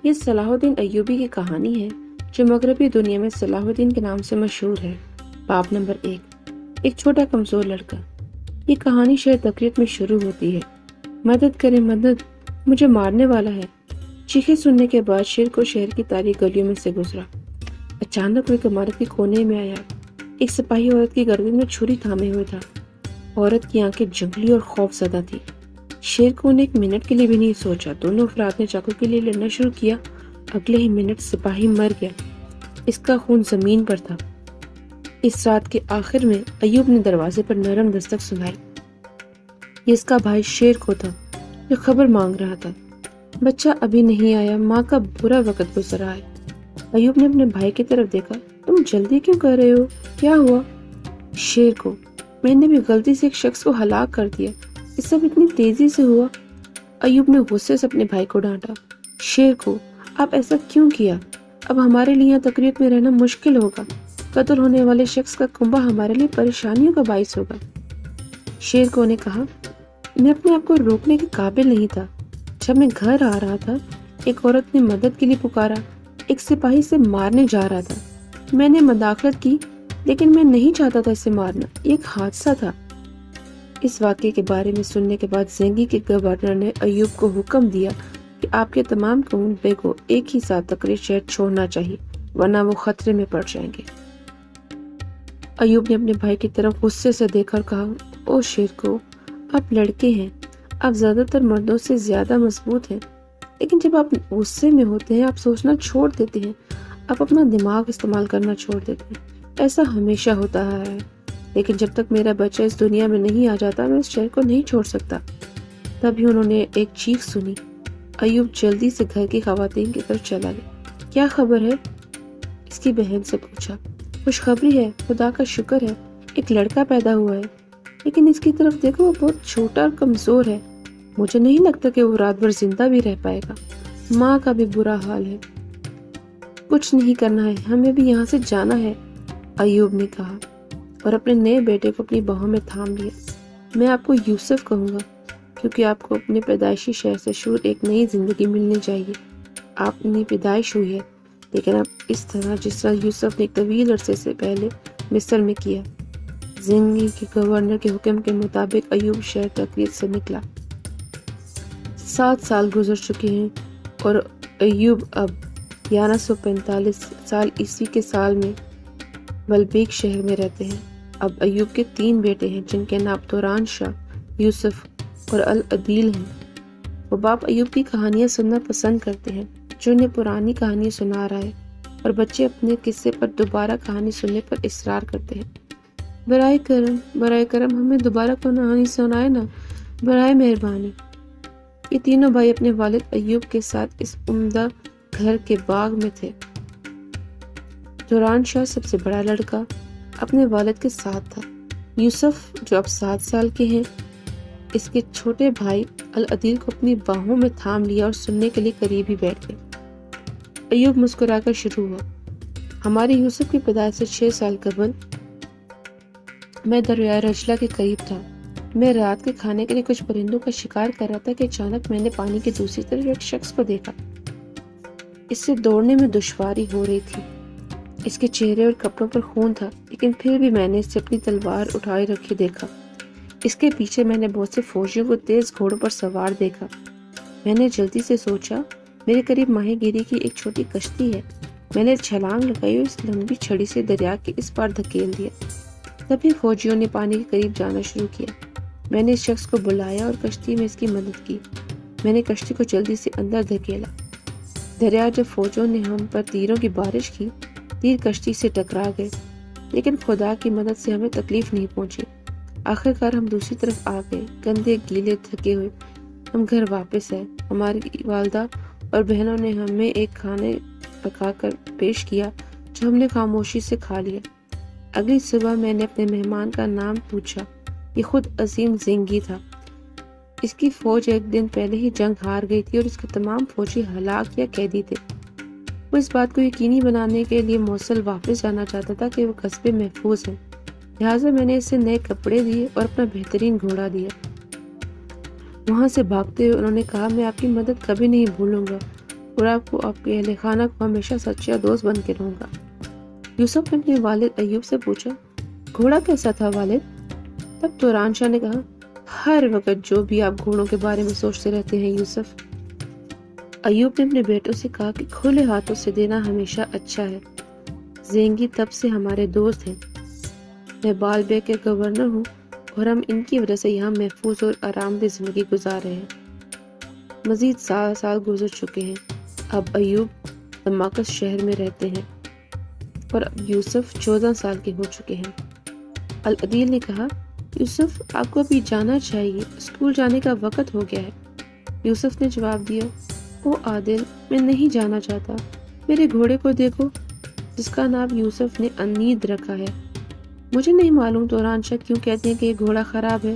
یہ صلاح الدین ایوبی کی کہانی ہے جو مغربی دنیا میں صلاح الدین کے نام سے مشہور ہے۔ باب نمبر 1، ایک چھوٹا کمزور لڑکا۔ یہ کہانی شہر تقریت میں شروع ہوتی ہے۔ مدد کرے مدد، مجھے مارنے والا ہے۔ چیخیں سننے کے بعد شیر کو شہر کی تاریک گلیوں میں سے گزرا۔ اچانک وہ ایک عمارت کے کونے میں آیا۔ ایک سپاہی عورت کی گردن میں چھری تھامے ہوئے تھا۔ عورت کی آنکھیں جنگلی اور خوف زدہ تھی۔ شیر کو نے ایک منٹ کے لیے بھی نہیں سوچا۔ دونوں افراد نے چاقو کے لیے لڑنا شروع کیا۔ اگلے ہی منٹ سپاہی مر گیا۔ اس کا خون زمین پر تھا۔ اس رات کے آخر میں ایوب نے دروازے پر نرم دستک سنائی۔ یہ اس کا بھائی شیر کو تھا جو خبر مانگ رہا تھا۔ بچہ ابھی نہیں آیا، ماں کا برا وقت گزر رہا ہے۔ ایوب نے اپنے بھائی کی طرف دیکھا۔ تم جلدی کیوں کر رہے ہو؟ کیا ہوا؟ شیر کو، میں نے بھی غلطی سے ایک شخص کو ہلاک کر دیا۔ یہ سب اتنی تیزی سے ہوا۔ ایوب نے غصے سے اپنے بھائی کو ڈانٹا۔ شیر کو، آپ ایسا کیوں کیا؟ اب ہمارے لیے یہاں تقریت میں رہنا مشکل ہوگا۔ قتل ہونے والے شخص کا کنبہ ہمارے لیے پریشانیوں کا باعث ہوگا۔ شیر کو نے کہا، میں اپنے آپ کو روکنے کے قابل نہیں تھا۔ جب میں گھر آ رہا تھا، ایک عورت نے مدد کے لیے پکارا۔ ایک سپاہی سے مارنے جا رہا تھا۔ میں نے مداخلت کی، لیکن میں نہیں چاہتا تھا اسے مارنا۔ یہ ایک حادثہ تھا۔ اس واقعے کے بارے میں سننے کے بعد زنگی کے گورنر نے ایوب کو حکم دیا کہ آپ کے تمام کنبے کو ایک ہی ساتھ تقریر شہر چھوڑنا چاہیے، ورنہ وہ خطرے میں پڑ جائیں گے۔ ایوب نے اپنے بھائی کی طرف غصے سے دیکھ کر کہا، او شیر کو، آپ لڑکے ہیں، آپ زیادہ تر مردوں سے زیادہ مضبوط ہیں، لیکن جب آپ غصے میں ہوتے ہیں آپ سوچنا چھوڑ دیتے ہیں، آپ اپنا دماغ استعمال کرنا چھوڑ دیتے ہیں۔ ایسا ہمیشہ ہوتا ہے، لیکن جب تک میرا بچہ اس دنیا میں نہیں آ جاتا میں اس شہر کو نہیں چھوڑ سکتا۔ تبھی انہوں نے ایک چیخ سنی۔ ایوب جلدی سے گھر کی خواتین کی طرف چلا گیا۔ کیا خبر ہے؟ اس کی بہن سے پوچھا۔ خوشخبری ہے، خدا کا شکر ہے، ایک لڑکا پیدا ہوا ہے، لیکن اس کی طرف دیکھو، وہ بہت چھوٹا اور کمزور ہے۔ مجھے نہیں لگتا کہ وہ رات بھر زندہ بھی رہ پائے گا۔ ماں کا بھی برا حال ہے۔ کچھ نہیں کرنا ہے، ہمیں بھی یہاں سے جانا ہے، ایوب نے کہا اور اپنے نئے بیٹے کو اپنی باہوں میں تھام لیا۔ میں آپ کو یوسف کہوں گا، کیونکہ آپ کو اپنے پیدائشی شہر سے شروع ایک نئی زندگی ملنی چاہیے۔ آپ نے پیدائش ہوئی ہے، لیکن اب اس طرح جس طرح یوسف نے ایک طویل عرصے سے پہلے مصر میں کیا۔ زنگی کے گورنر کے حکم کے مطابق ایوب شہر تقریت سے نکلا۔ 7 سال گزر چکے ہیں اور ایوب اب 1145 سال عیسوی کے سال میں بلبیک شہر میں رہتے ہیں۔ اب ایوب کے 3 بیٹے ہیں جن کے نام توران شاہ، یوسف اور العدیل ہیں۔ وہ باپ ایوب کی کہانیاں سننا پسند کرتے ہیں جو انہیں پرانی کہانی سنا رہا ہے، اور بچے اپنے قصے پر دوبارہ کہانی سننے پر اصرار کرتے ہیں۔ برائے کرم ہمیں دوبارہ کہانی سنائے نا، برائے مہربانی۔ یہ تینوں بھائی اپنے والد ایوب کے ساتھ اس عمدہ گھر کے باغ میں تھے۔ توران شاہ سب سے بڑا لڑکا اپنے والد کے ساتھ تھا۔ یوسف جو اب 7 سال کے ہیں، اس کے چھوٹے بھائی العدیل کو اپنی باہوں میں تھام لیا اور سننے کے لیے قریب ہی بیٹھ گئے۔ ایوب مسکرا کر شروع ہوا، ہمارے یوسف کی پیدائش سے 6 سال قبل میں دریائے رجلہ کے قریب تھا۔ میں رات کے کھانے کے لیے کچھ پرندوں کا شکار کر رہا تھا کہ اچانک میں نے پانی کی دوسری طرف ایک شخص کو دیکھا۔ اس سے دوڑنے میں دشواری ہو رہی تھی۔ اس کے چہرے اور کپڑوں پر خون تھا، لیکن پھر بھی میں نے اسے اپنی تلوار اٹھائے رکھے دیکھا۔ اس کے پیچھے میں نے بہت سے فوجیوں کو تیز گھوڑوں پر سوار دیکھا۔ میں نے جلدی سے سوچا، میرے قریب ماہی گیری کی ایک چھوٹی کشتی ہے۔ میں نے چھلانگ لگائی اور اس لمبی چھڑی سے دریا کے اس پار دھکیل دیا۔ تبھی فوجیوں نے پانی کے قریب جانا شروع کیا۔ میں نے اس شخص کو بلایا اور کشتی میں اس کی مدد کی۔ میں نے کشتی کو جلدی سے اندر دھکیلا۔ دریا جب فوجوں نے ہم پر تیروں کی بارش کی، تیر کشتی سے ٹکرا گئے، لیکن خدا کی مدد سے ہمیں تکلیف نہیں پہنچی۔ آخرکار ہم دوسری طرف آ گئے، گندے گیلے تھکے ہوئے۔ ہم گھر واپس آئے۔ ہماری والدہ اور بہنوں نے ہمیں ایک کھانے پکا کر پیش کیا جو ہم نے خاموشی سے کھا لیا۔ اگلی صبح میں نے اپنے مہمان کا نام پوچھا۔ یہ خود عظیم زنگی تھا۔ اس کی فوج ایک دن پہلے ہی جنگ ہار گئی تھی اور اس کے تمام فوجی ہلاک یا قیدی تھے۔ وہ اس بات کو یقینی بنانے کے لیے موصل واپس جانا چاہتا تھا کہ وہ قصبے محفوظ ہیں، لہٰذا میں نے اسے نئے کپڑے دیے اور اپنا بہترین گھوڑا دیا۔ وہاں سے بھاگتے ہوئے انہوں نے کہا، میں آپ کی مدد کبھی نہیں بھولوں گا۔ اور آپ کے اہل خانہ کو ہمیشہ سچا دوست بن کے رہوں گا۔ یوسف نے اپنے والد ایوب سے پوچھا، گھوڑا کیسا تھا والد؟ تب توران شاہ نے کہا، ہر وقت جو بھی آپ گھوڑوں کے بارے میں سوچتے رہتے ہیں یوسف۔ ایوب نے اپنے بیٹوں سے کہا کہ کھلے ہاتھوں سے دینا ہمیشہ اچھا ہے۔ زینگی تب سے ہمارے دوست ہیں۔ میں بال بیگ کے گورنر ہوں اور ہم ان کی وجہ سے یہاں محفوظ اور آرام دہ زندگی گزار رہے ہیں۔ مزید سال گزر چکے ہیں۔ اب ایوب دماکس شہر میں رہتے ہیں اور اب یوسف 14 سال کے ہو چکے ہیں۔ العدیل نے کہا، یوسف آپ کو ابھی جانا چاہیے، اسکول جانے کا وقت ہو گیا ہے۔ یوسف نے جواب دیا، او عادل، میں نہیں جانا چاہتا، میرے گھوڑے کو دیکھو جس کا نام یوسف نے انید رکھا ہے۔ مجھے نہیں معلوم توران شاہ کیوں کہتے ہیں کہ یہ گھوڑا خراب ہے،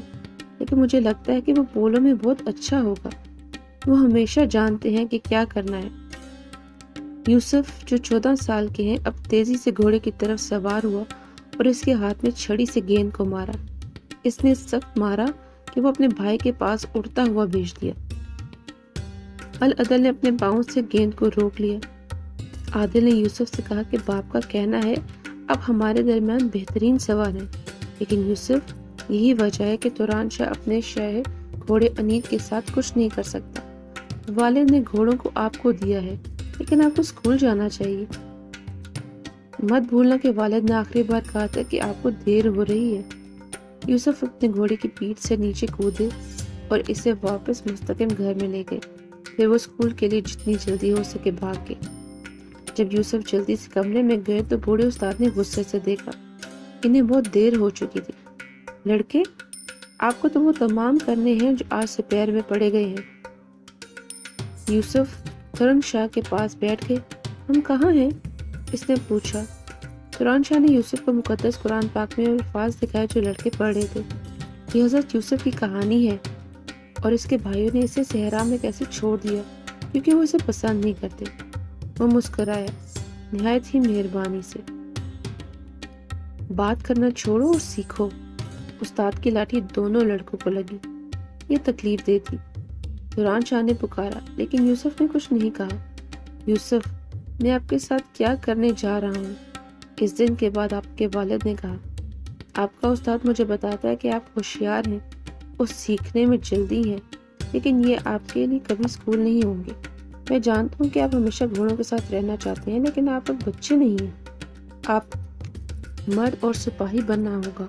لیکن مجھے لگتا ہے کہ وہ پولو میں بہت اچھا ہوگا۔ وہ ہمیشہ جانتے ہیں کہ کیا کرنا ہے۔ یوسف جو 14 سال کے ہیں اب تیزی سے گھوڑے کی طرف سوار ہوا اور اس کے ہاتھ میں چھڑی سے گیند کو مارا۔ اس نے سخت مارا کہ وہ اپنے بھائی کے پاس اڑتا ہوا بھیج دیا۔ العدل نے اپنے پاؤں سے گیند کو روک لیا۔ عادل نے یوسف سے کہا کہ باپ کا کہنا ہے اب ہمارے درمیان بہترین سوار ہیں، لیکن یوسف یہی وجہ ہے کہ توران شاہ اپنے شہ گھوڑے انید کے ساتھ کچھ نہیں کر سکتا۔ والد نے گھوڑوں کو آپ کو دیا ہے، لیکن آپ کو اسکول جانا چاہیے۔ مت بھولنا کہ والد نے آخری بار کہا تھا کہ آپ کو دیر ہو رہی ہے۔ یوسف اپنے گھوڑے کی پیٹھ سے نیچے کودے اور اسے واپس مستقیم گھر میں لے گئے۔ پھر وہ اسکول کے لیے جتنی جلدی ہو سکے بھاگ گئے۔ جب یوسف جلدی سے کمرے میں گئے تو بوڑھے استاد نے غصے سے دیکھا۔ انہیں بہت دیر ہو چکی تھی۔ لڑکے، آپ کو تو وہ تمام کرنے ہیں جو آج سے پیر میں پڑے گئے ہیں۔ یوسف توران شاہ کے پاس بیٹھ گئے۔ ہم کہاں ہیں؟ اس نے پوچھا۔ توران شاہ نے یوسف کو مقدس قرآن پاک میں الفاظ دکھائے جو لڑکے پڑھ رہے تھے۔ یہ حضرت یوسف کی کہانی ہے اور اس کے بھائیوں نے اسے صحرا میں کیسے چھوڑ دیا کیونکہ وہ اسے پسند نہیں کرتے۔ وہ مسکرایا نہایت ہی مہربانی سے۔ بات کرنا چھوڑو اور سیکھو۔ استاد کی لاٹھی دونوں لڑکوں کو لگی۔ یہ تکلیف دہ تھی۔ توران شاہ نے پکارا، لیکن یوسف نے کچھ نہیں کہا۔ یوسف، میں آپ کے ساتھ کیا کرنے جا رہا ہوں؟ اس دن کے بعد آپ کے والد نے کہا، آپ کا استاد مجھے بتاتا ہے کہ آپ ہوشیار ہیں اور سیکھنے میں جلدی ہیں، لیکن یہ آپ کے لیے کبھی اسکول نہیں ہوں گے۔ میں جانتا ہوں کہ آپ ہمیشہ گھوڑوں کے ساتھ رہنا چاہتے ہیں، لیکن آپ اب بچے نہیں ہیں۔ آپ مرد اور سپاہی بننا ہوگا۔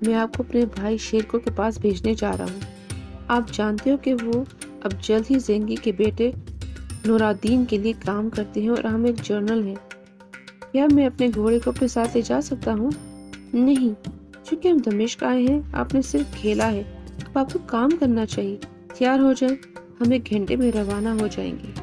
میں آپ کو اپنے بھائی شیرکو کے پاس بھیجنے جا رہا ہوں۔ آپ جانتے ہو کہ وہ اب جلد ہی زینگی کے بیٹے نورالدین کے لیے کام کرتے ہیں اور ہم ایک جنرل ہیں۔ کیا میں اپنے گھوڑے کو اپنے ساتھ لے جا سکتا ہوں؟ نہیں، چونکہ ہم دمشق آئے ہیں، آپ نے صرف کھیلا ہے، اب آپ کو کام کرنا چاہیے۔ تیار ہو جائیں، ہم 1 گھنٹے میں روانہ ہو جائیں گے۔